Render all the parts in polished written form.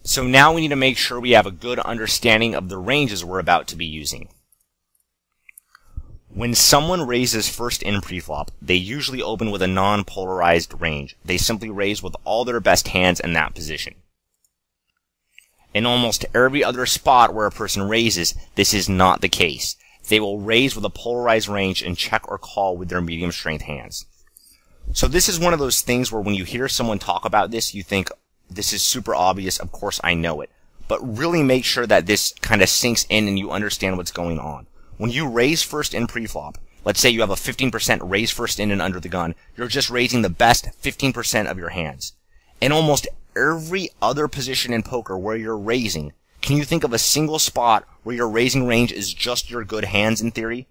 So now we need to make sure we have a good understanding of the ranges we're about to be using. When someone raises first in preflop, they usually open with a non-polarized range. They simply raise with all their best hands in that position. In almost every other spot where a person raises, this is not the case. They will raise with a polarized range and check or call with their medium strength hands. So this is one of those things where when you hear someone talk about this, you think, this is super obvious, of course I know it. But really make sure that this kind of sinks in and you understand what's going on. When you raise first in preflop, let's say you have a 15% raise first in and under the gun, you're just raising the best 15% of your hands. In almost every other position in poker where you're raising, can you think of a single spot where your raising range is just your good hands in theory?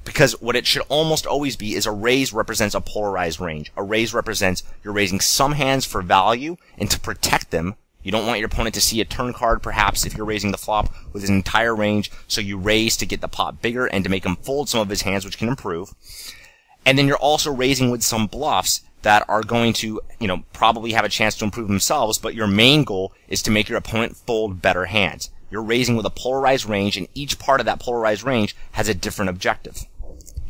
Because what it should almost always be is a raise represents a polarized range. A raise represents you're raising some hands for value, and to protect them, you don't want your opponent to see a turn card, perhaps, if you're raising the flop with his entire range, so you raise to get the pot bigger and to make him fold some of his hands, which can improve. And then you're also raising with some bluffs that are going to, probably have a chance to improve themselves, but your main goal is to make your opponent fold better hands. You're raising with a polarized range, and each part of that polarized range has a different objective.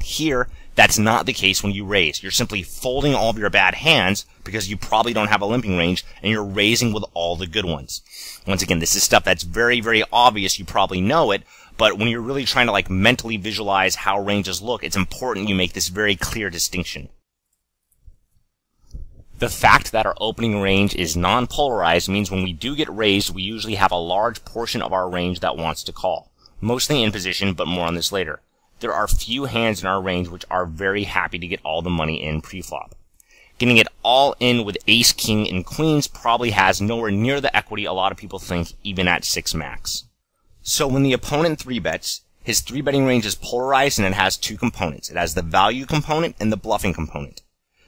Here, that's not the case when you raise. You're simply folding all of your bad hands because you probably don't have a limping range, and you're raising with all the good ones. Once again, this is stuff that's very, very obvious. You probably know it, but when you're really trying to mentally visualize how ranges look, it's important you make this very clear distinction. The fact that our opening range is non-polarized means when we do get raised, we usually have a large portion of our range that wants to call. Mostly in position, but more on this later. There are few hands in our range which are very happy to get all the money in preflop. Getting it all in with ace, king, and queens probably has nowhere near the equity a lot of people think, even at 6 max. So when the opponent 3-bets, his 3-betting range is polarized and it has two components. It has the value component and the bluffing component.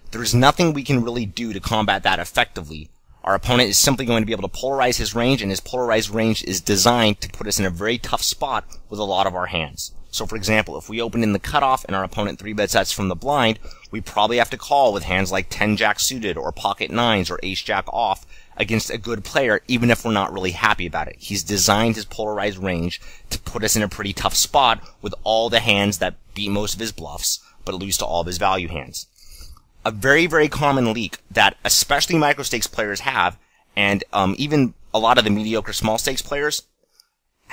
There's nothing we can really do to combat that effectively. Our opponent is simply going to be able to polarize his range, and his polarized range is designed to put us in a very tough spot with a lot of our hands. So for example, if we open in the cutoff and our opponent 3-bets us from the blind, we probably have to call with hands like 10-jack suited or pocket 9s or ace-jack off against a good player, even if we're not really happy about it. He's designed his polarized range to put us in a pretty tough spot with all the hands that beat most of his bluffs, but lose to all of his value hands. A very, very common leak that especially micro-stakes players have, and even a lot of the mediocre small-stakes players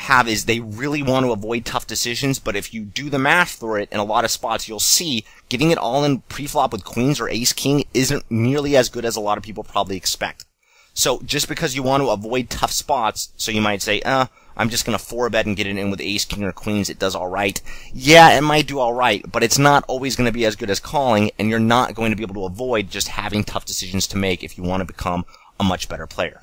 have, is they really want to avoid tough decisions, but if you do the math for it in a lot of spots, you'll see getting it all in preflop with queens or ace-king isn't nearly as good as a lot of people probably expect. So just because you want to avoid tough spots, so you might say, I'm just going to 4-bet and get it in with ace-king or queens, it does alright. Yeah, it might do alright, but it's not always going to be as good as calling, and you're not going to be able to avoid just having tough decisions to make if you want to become a much better player.